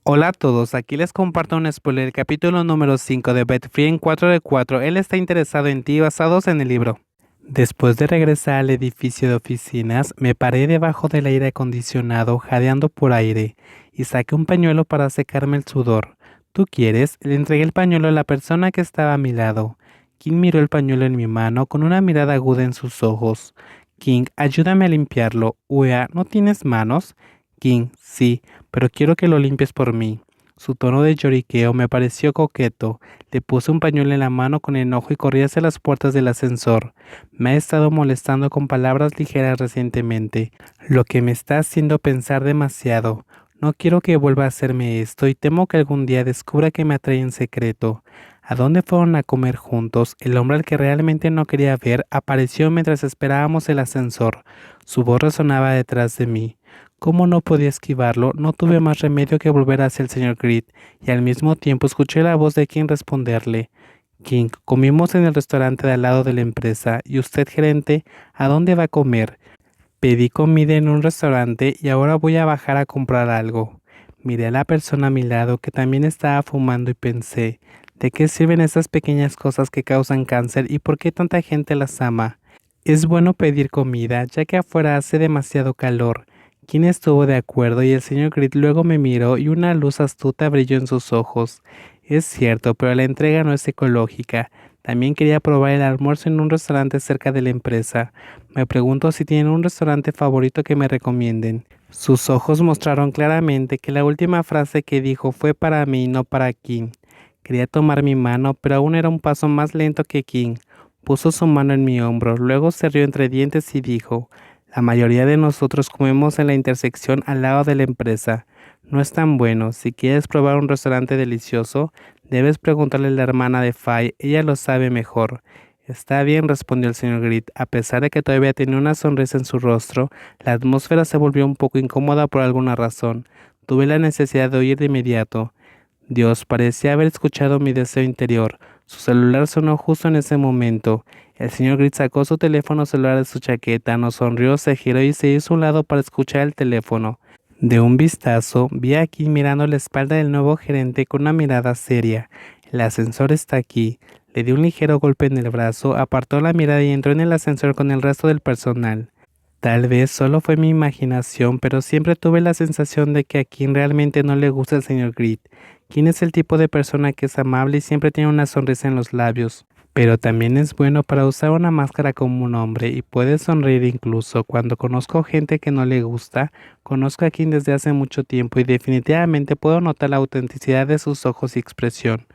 Hola a todos, aquí les comparto un spoiler del capítulo número 5 de Bet Free en 4 de 4. Él está interesado en ti basados en el libro. Después de regresar al edificio de oficinas, me paré debajo del aire acondicionado jadeando por aire y saqué un pañuelo para secarme el sudor. ¿Tú quieres? Le entregué el pañuelo a la persona que estaba a mi lado. King miró el pañuelo en mi mano con una mirada aguda en sus ojos. King, ayúdame a limpiarlo. Wea, ¿no tienes manos? King, sí, pero quiero que lo limpies por mí. Su tono de lloriqueo me pareció coqueto. Le puse un pañuelo en la mano con enojo y corrí hacia las puertas del ascensor. Me ha estado molestando con palabras ligeras recientemente, lo que me está haciendo pensar demasiado. No quiero que vuelva a hacerme esto y temo que algún día descubra que me atrae en secreto. ¿A dónde fueron a comer juntos? El hombre al que realmente no quería ver apareció mientras esperábamos el ascensor. Su voz resonaba detrás de mí. Como no podía esquivarlo, no tuve más remedio que volver hacia el señor Grid, y al mismo tiempo escuché la voz de King responderle. King, comimos en el restaurante de al lado de la empresa, y usted, gerente, ¿a dónde va a comer? Pedí comida en un restaurante y ahora voy a bajar a comprar algo. Miré a la persona a mi lado que también estaba fumando y pensé, ¿de qué sirven esas pequeñas cosas que causan cáncer y por qué tanta gente las ama? Es bueno pedir comida, ya que afuera hace demasiado calor. Quien estuvo de acuerdo y el señor Grid luego me miró y una luz astuta brilló en sus ojos. Es cierto, pero la entrega no es ecológica. También quería probar el almuerzo en un restaurante cerca de la empresa. Me pregunto si tienen un restaurante favorito que me recomienden. Sus ojos mostraron claramente que la última frase que dijo fue para mí y no para King. Quería tomar mi mano, pero aún era un paso más lento que King. Puso su mano en mi hombro, luego se rió entre dientes y dijo, la mayoría de nosotros comemos en la intersección al lado de la empresa. No es tan bueno. Si quieres probar un restaurante delicioso, debes preguntarle a la hermana de Fay, ella lo sabe mejor. Está bien, respondió el señor Grit. A pesar de que todavía tenía una sonrisa en su rostro, la atmósfera se volvió un poco incómoda por alguna razón. Tuve la necesidad de oír de inmediato. Dios parecía haber escuchado mi deseo interior. Su celular sonó justo en ese momento. El señor Grit sacó su teléfono celular de su chaqueta, nos sonrió, se giró y se hizo a un lado para escuchar el teléfono. De un vistazo, vi a Kim mirando la espalda del nuevo gerente con una mirada seria. El ascensor está aquí. Le di un ligero golpe en el brazo, apartó la mirada y entró en el ascensor con el resto del personal. Tal vez solo fue mi imaginación, pero siempre tuve la sensación de que a quien realmente no le gusta el señor Grit. Kim es el tipo de persona que es amable y siempre tiene una sonrisa en los labios, pero también es bueno para usar una máscara como un hombre y puede sonreír incluso. Cuando conozco gente que no le gusta, conozco a Kim desde hace mucho tiempo y definitivamente puedo notar la autenticidad de sus ojos y expresión.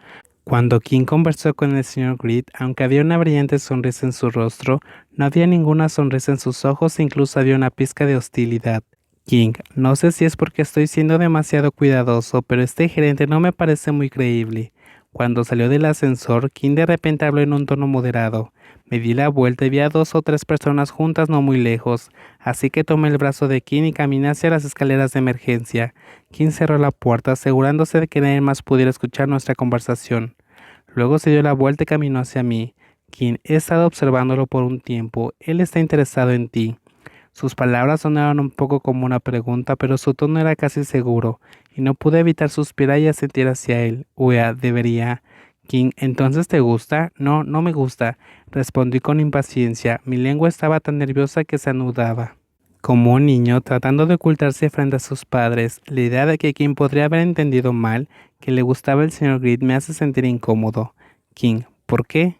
Cuando King conversó con el señor Grid, aunque había una brillante sonrisa en su rostro, no había ninguna sonrisa en sus ojos e incluso había una pizca de hostilidad. King, no sé si es porque estoy siendo demasiado cuidadoso, pero este gerente no me parece muy creíble. Cuando salió del ascensor, King de repente habló en un tono moderado. Me di la vuelta y vi a 2 o 3 personas juntas no muy lejos, así que tomé el brazo de King y caminé hacia las escaleras de emergencia. King cerró la puerta, asegurándose de que nadie más pudiera escuchar nuestra conversación. Luego se dio la vuelta y caminó hacia mí. King, he estado observándolo por un tiempo. Él está interesado en ti. Sus palabras sonaron un poco como una pregunta, pero su tono era casi seguro, y no pude evitar suspirar y asentir hacia él. Wea, debería. King, ¿entonces te gusta? No, no me gusta, respondí con impaciencia. Mi lengua estaba tan nerviosa que se anudaba. Como un niño tratando de ocultarse frente a sus padres, la idea de que King podría haber entendido mal que le gustaba el señor Grid me hace sentir incómodo. King, ¿por qué?